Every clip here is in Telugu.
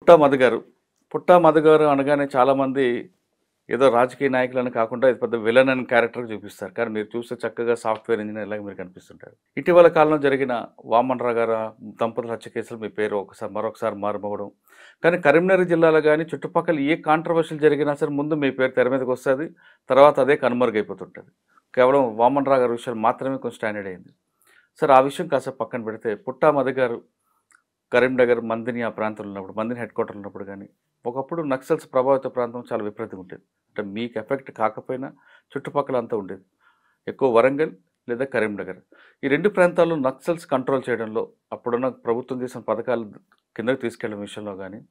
పుట్టా మధు గారు. పుట్టా మధు గారు అనగానే చాలామంది ఏదో రాజకీయ నాయకులని కాకుండా ఇది పెద్ద విలన్ అని క్యారెక్టర్ చూపిస్తారు. కానీ మీరు చూస్తే చక్కగా సాఫ్ట్‌వేర్ ఇంజినీర్ లాగా మీరు కనిపిస్తుంటారు. ఇటీవల కాలంలో జరిగిన వామనరావు గారు దంపతుల హత్య కేసులో మీ పేరు మరొకసారి మారుమోగడం. కానీ కరీంనగర్ జిల్లాలో గాని చుట్టుపక్కల ఏ కాంట్రోవర్షియల్ జరిగినా సరే ముందు మీ పేరు తెర మీదకొస్తది. తర్వాత అదే కనుమరుగైపోతుంటది. కేవలం వామనరావు గారి విషయాలు మాత్రమే కొంచెం స్టాండర్డ్ అయింది. సరే ఆ విషయం కాసేపు పక్కన పెడితే పుట్టా మధు గారు కరీంనగర్, మందిని ఆ ప్రాంతంలో ఉన్నప్పుడు, మందిని హెడ్ క్వార్టర్‌లో ఉన్నప్పుడు గానీ, ఒకప్పుడు నక్సల్స్ ప్రభావిత ప్రాంతం చాలా విపరీతంగా ఉండేది. అంటే మీకు ఎఫెక్ట్ కాకపోయినా చుట్టుపక్కల అంతా ఉండేది. ఎక్కువ వరంగల్ లేదా కరీంనగర్. ఈ 2 ప్రాంతాల్లో నక్సల్స్ కంట్రోల్ చేయడంలో అప్పుడున్న ప్రభుత్వం చేసిన పథకాలు కిందకి తీసుకెళ్ళడం విషయంలో గానీ,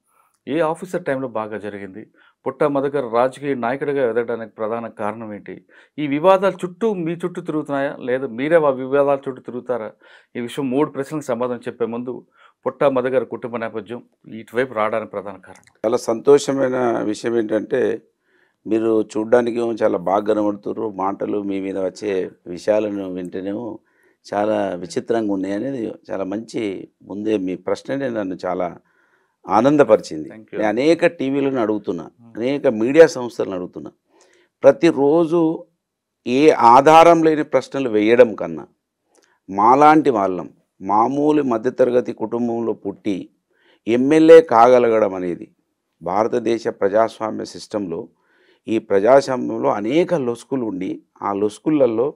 ఏ ఆఫీసర్ టైంలో బాగా జరిగింది? పుట్టా మధు గారు రాజకీయ నాయకుడిగా ఎదగడానికి ప్రధాన కారణం ఏంటి? ఈ వివాదాల చుట్టూ మీ చుట్టూ తిరుగుతున్నాయా? లేదా మీరే ఆ వివాదాల చుట్టూ తిరుగుతారా? ఈ విషయం 3 ప్రశ్నలకు సమాధానం చెప్పే ముందు పుట్టా మధు గారి కుటుంబ నేపథ్యం ఇటువైపు రావడానికి ప్రధాన కారణం. చాలా సంతోషమైన విషయం ఏంటంటే, మీరు చూడ్డానికి ఏమో చాలా బాగా కనబడుతుర్రు. మాటలు మీ మీద వచ్చే విషయాలను వింటేనేమో చాలా విచిత్రంగా ఉన్నాయనేది చాలా మంచి ముందే మీ ప్రశ్ననే నన్ను చాలా ఆనందపరిచింది. Thank you. నేను అనేక టీవీలను అడుగుతున్నా, అనేక మీడియా సంస్థలను అడుగుతున్నా. ప్రతిరోజు ఏ ఆధారం లేని ప్రశ్నలు వేయడం కన్నా మాలాంటి వాళ్ళం మామూలు మధ్యతరగతి కుటుంబంలో పుట్టి ఎమ్మెల్యే కాగలగడం అనేది భారతదేశ ప్రజాస్వామ్య సిస్టంలో ఈ ప్రజాస్వామ్యంలో అనేక లొసుకులు ఉండి ఆ లొసుకులలో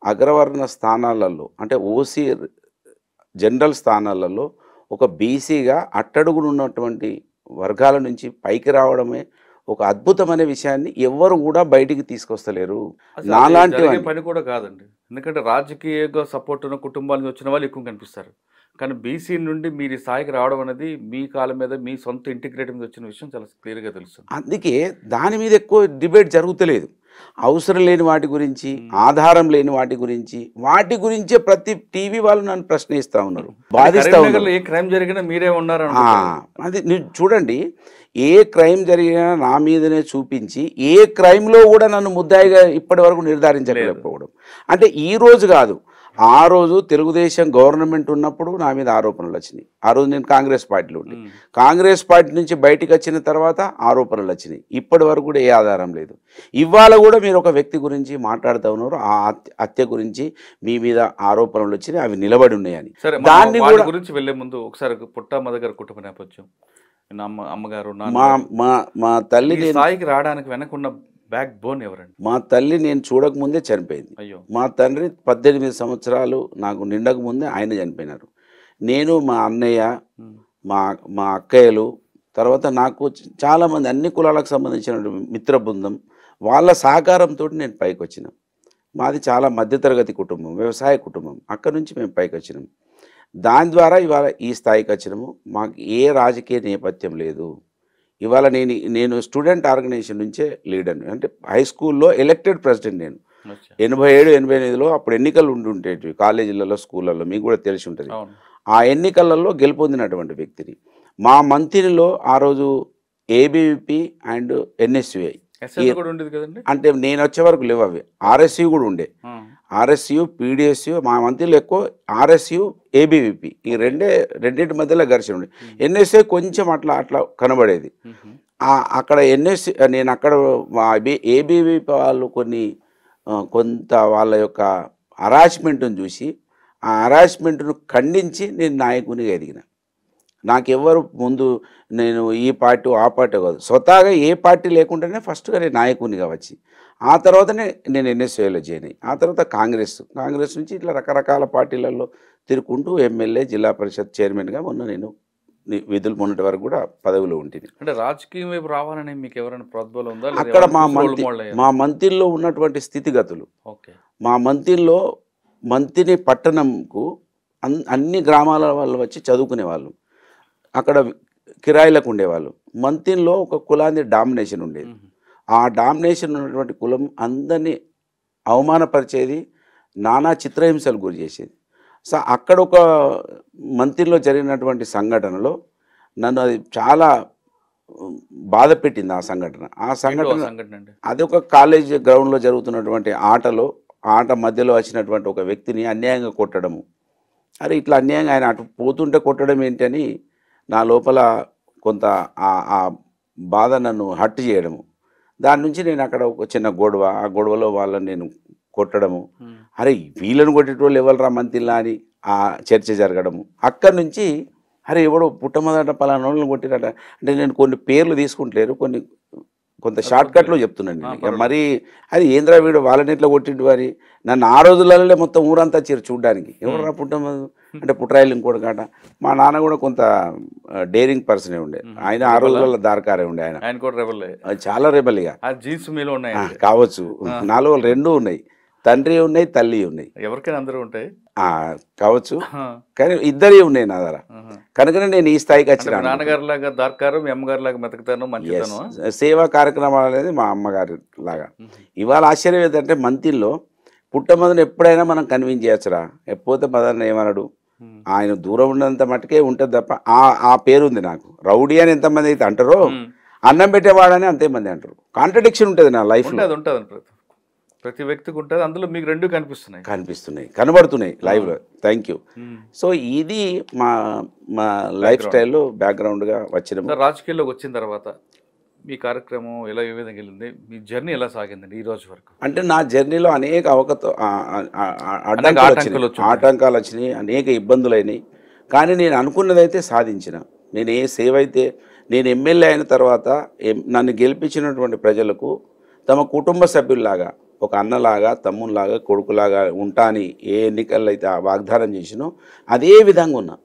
అగ్రవర్ణ స్థానాలలో అంటే ఓసీ జనరల్ స్థానాలలో ఒక బీసీగా అట్టడుగునున్నటువంటి వర్గాల నుంచి పైకి రావడమే ఒక అద్భుతమైన విషయాన్ని ఎవ్వరు కూడా బయటికి తీసుకొస్తలేరు. అసలు అది నాలాంటి జరిగే పని కూడా కాదండి. ఎందుకంటే రాజకీయంగా సపోర్ట్ ఉన్న కుటుంబాల నుంచి వచ్చిన వాళ్ళు ఎక్కువ కనిపిస్తారు. కానీ బీసీ నుండి మీరు ఈ స్థాయికి రావడం అనేది మీ కాళ్ళ మీద మీ సొంత ఇంటిగ్రేట్ మీద వచ్చిన విషయం చాలా క్లియర్‌గా తెలుస్తుంది. అందుకే దాని మీద ఎక్కువ డిబేట్ జరుగుతలేదు. అవసరం లేని వాటి గురించి, ఆధారం లేని వాటి గురించే ప్రతి టీవీ వాళ్ళు నన్ను ప్రశ్నిస్తూ ఉన్నారు, బాధిస్తూ ఉన్నారు. కరీంనగర్‌లో ఏ క్రైమ్ జరిగినా మీరే ఉన్నారు అది మీరు చూడండి, ఏ క్రైమ్ జరిగినా నా మీదనే చూపించి ఏ క్రైమ్లో కూడా నన్ను ముద్దాయిగా ఇప్పటి వరకు నిర్ధారించలేకపోవడం. అంటే ఈ రోజు కాదు, ఆ రోజు తెలుగుదేశం గవర్నమెంట్ ఉన్నప్పుడు నా మీద ఆరోపణలు వచ్చినాయి. ఆ రోజు నేను కాంగ్రెస్ పార్టీలో ఉండి కాంగ్రెస్ పార్టీ నుంచి బయటికి వచ్చిన తర్వాత ఆరోపణలు వచ్చినాయి. ఇప్పటి వరకు కూడా ఏ ఆధారం లేదు. ఇవాళ కూడా మీరు ఒక వ్యక్తి గురించి మాట్లాడుతూ ఉన్నారు, ఆ హత్య గురించి మీ మీద ఆరోపణలు వచ్చినాయి, అవి నిలబడి ఉన్నాయని. సరే, దాన్ని కూడా గురించి వెళ్లే ముందు ఒకసారి పుట్టా మధు గారి కుటుంబ నేపథ్యం, అమ్మగారు, మా తల్లి స్థాయికి రావడానికి వెనకున్న బ్యాక్ బోన్ ఎవరండి? మా తల్లి నేను చూడకముందే చనిపోయింది. అయ్యో. మా తండ్రి 18 సంవత్సరాలు నాకు నిండక ముందే ఆయన చనిపోయినారు. నేను మా అన్నయ్య మా అక్కయ్యలు తర్వాత నాకు చాలామంది అన్ని కులాలకు సంబంధించిన మిత్ర బృందం వాళ్ళ సహకారంతో నేను పైకి వచ్చిన. మాది చాలా మధ్యతరగతి కుటుంబం, వ్యవసాయ కుటుంబం. అక్కడి నుంచి మేము పైకి వచ్చినాం. దాని ద్వారా ఇవాళ ఈ స్థాయికి వచ్చినాము. మాకు ఏ రాజకీయ నేపథ్యం లేదు. ఇవాళ నేను స్టూడెంట్ ఆర్గనైజేషన్ నుంచే లీడర్ని. అంటే హై స్కూల్లో ఎలక్టెడ్ ప్రెసిడెంట్ నేను. 87, 88లో అప్పుడు ఎన్నికలు ఉండేవి కాలేజీలలో, స్కూళ్ళల్లో, మీకు కూడా తెలిసి ఉంటుంది. ఆ ఎన్నికలలో గెలుపొందినటువంటి వ్యక్తిని. మా మంత్రిలో ఆ రోజు ఏబీవీపీ అండ్ ఎన్ఎస్యుఐ అంటే నేను వచ్చే వరకు లేవు, అవి ఆర్ఎస్యు కూడా ఉండే. ఆర్ఎస్యు, పీడిఎస్యు, మా మంత్రిలో ఎక్కువ ఆర్ఎస్యు, ఏబీవీపీ ఈ రెండింటి మధ్యలో ఘర్షణ ఉండే. ఎన్ఎస్ఏ కొంచెం అట్లా కనబడేది. అక్కడ నేను అక్కడ ఏబీవీపీ వాళ్ళు కొంత వాళ్ళ యొక్క హరాస్మెంట్ను చూసి ఆ హరాస్మెంట్ను ఖండించి నేను నాయకునిగా ఎదిగిన. నాకెవ్వరు ముందు నేను ఈ పార్టీ ఆ పార్టీ కాదు, స్వతహాగా ఏ పార్టీ లేకుండానే ఫస్ట్గా నేను నాయకునిగా వచ్చి ఆ తర్వాతనే నేను ఎన్ఎస్ఏలో జాయిన్ అయ్యి ఆ తర్వాత కాంగ్రెస్ నుంచి ఇట్లా రకరకాల పార్టీలలో తిరుగుకుంటూ ఎమ్మెల్యే, జిల్లా పరిషత్ చైర్మన్గా నేను విధులు మొన్నటి వరకు కూడా పదవిలో ఉంటుంది. అంటే రాజకీయం వైపు రావాలని మీకు ఎవరైనా ప్రోద్బలం ఉందా? అక్కడ మా మంత్రిలో ఉన్నటువంటి స్థితిగతులు, మా మంత్రిని పట్టణంకు అన్ని గ్రామాల వాళ్ళు వచ్చి చదువుకునేవాళ్ళు, అక్కడ కిరాయిలకు ఉండేవాళ్ళు. మంత్రిలో ఒక కులాన్ని డామినేషన్ ఉండేది. ఆ డామినేషన్ ఉన్నటువంటి కులం అందరినీ అవమానపరిచేది, నానా చిత్రహింసలు గురి చేసేది. సో అక్కడ ఒక మంత్రిలో జరిగినటువంటి సంఘటనలో నన్ను అది చాలా బాధ పెట్టింది. ఆ సంఘటన అది ఒక కాలేజ్ గ్రౌండ్లో జరుగుతున్నటువంటి ఆట మధ్యలో వచ్చినటువంటి ఒక వ్యక్తిని అన్యాయంగా కొట్టడము. అరే ఇట్లా అన్యాయంగా ఆయన అటు పోతుంటే కొట్టడం ఏంటని నా లోపల కొంత ఆ బాధ నన్ను హర్ట్ చేయడము. దాని నుంచి నేను అక్కడ ఒక చిన్న గొడవ, ఆ గొడవలో వాళ్ళని నేను కొట్టడము, అరే వీళ్ళని కొట్టేటోళ్ళు ఎవరురా మంతిల్లా అని ఆ చర్చ జరగడము. అక్కడి నుంచి అరే ఎవడో పుట్టమొదట పలానా వాళ్ళని కొట్టిరట అంటే నేను కొన్ని పేర్లు తీసుకుంటలేరు, కొంత షార్ట్ కట్లో చెప్తున్నాను నేను. ఇక మరి అది ఏంద్రా వీడు వాళ్ళని ఎట్లా కొట్టిండు అని నన్ను ఆ రోజులలో మొత్తం ఊరంతా చేరు చూడడానికి, ఎవరురా పుట్టమదు అంటే పుట్రాయిలు ఇంకోటి కాట. మా నాన్న కూడా కొంత డేరింగ్ పర్సనే ఉండే, ఆయన ఆ రోజులలో దారకారే ఉండే, ఆయన కూడా రెబల్, చాలా రెబల్ ఇక జీన్స్ మీలో ఉన్నాయి కావచ్చు. నాలో రెండూ ఉన్నాయి, తండ్రి ఉన్నాయి తల్లి ఉన్నాయి, ఎవరికైనా అందరూ ఉంటాయి కావచ్చు, కానీ ఇద్దరి ఉన్నాయి నా దగ్గర. కనుకనే నేను ఈ స్థాయికి వచ్చిన. నాన్నగారి లాగా దార్కారు, మీ అమ్మగారి లాగా మెతకుతాను, మంచితనం, సేవా కార్యక్రమాలు అనేది మా అమ్మగారి లాగా. ఇవాళ ఆశ్చర్యం ఏంటంటే మంతిల్లో పుట్టమదని ఎప్పుడైనా మనం కన్విన్స్ చేయొచ్చురా, ఎప్పుడైతే మదర్ని ఏమన్నాడు, ఆయన దూరం ఉన్నంత మట్టుకే ఉంటుంది తప్ప ఆ పేరుంది నాకు. రౌడీ అని ఎంతమంది అయితే అంటారో అన్నం పెట్టేవాడని అంతేమంది అంటారు. కాంట్రడిక్షన్ ఉంటుంది నా లైఫ్లో, ఉంటుంది ప్రతి వ్యక్తికి ఉంటుంది. అందులో మీకు రెండు కనిపిస్తున్నాయి, కనబడుతున్నాయి లైవ్లో. Thank you. సో ఇది మా లైఫ్ స్టైల్లో బ్యాక్గ్రౌండ్గా వచ్చిన. రాజకీయాల్లోకి వచ్చిన తర్వాత మీ కార్యక్రమం ఎలా ఏ విధంగా వెళ్ళింది, మీ జర్నీ ఎలా సాగిందండి ఈ రోజు వరకు? అంటే నా జర్నీలో అనేక ఆటంకాలు వచ్చినాయి, అనేక ఇబ్బందులు అయినాయి. కానీ నేను అనుకున్నదైతే సాధించిన. నేను ఏ సేవ అయితే, నేను ఎమ్మెల్యే అయిన తర్వాత నన్ను గెలిపించినటువంటి ప్రజలకు తమ కుటుంబ సభ్యుల్లాగా, ఒక అన్నలాగా, తమ్ముల్లాగా, కొడుకులాగా ఉంటా అని ఏ ఎన్నికల్లో అయితే వాగ్దానం చేసినో అదే విధంగా ఉన్నా.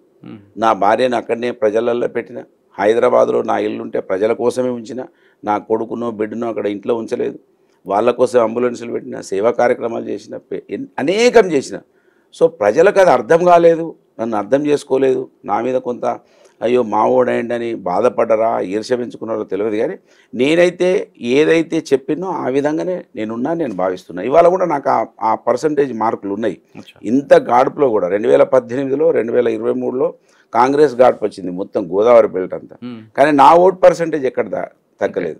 నా భార్యను అక్కడనే ప్రజలలో పెట్టిన, హైదరాబాద్లో నా ఇల్లుంటే ప్రజల కోసమే ఉంచిన, నా కొడుకునో బిడ్డనో అక్కడ ఇంట్లో ఉంచలేదు, వాళ్ళ కోసం అంబులెన్సులు పెట్టిన, సేవా కార్యక్రమాలు చేసిన, అనేకం చేసిన. సో ప్రజలకు అది అర్థం కాలేదు, నన్ను అర్థం చేసుకోలేదు, నా మీద కొంత అయ్యో మావోడైండని బాధపడ్డరా, ఈర్ష్య పెంచుకున్నారో తెలియదు. కానీ నేనైతే ఏదైతే చెప్పినో ఆ విధంగానే నేను భావిస్తున్నా. ఇవాళ కూడా నాకు ఆ పర్సంటేజ్ మార్కులు ఉన్నాయి. ఇంత గాడుపులో కూడా 2018లో 2023లో కాంగ్రెస్ గాడుపు వచ్చింది మొత్తం గోదావరి బెల్ట్ అంతా, కానీ నా ఓట్ పర్సంటేజ్ ఎక్కడ తగ్గలేదు.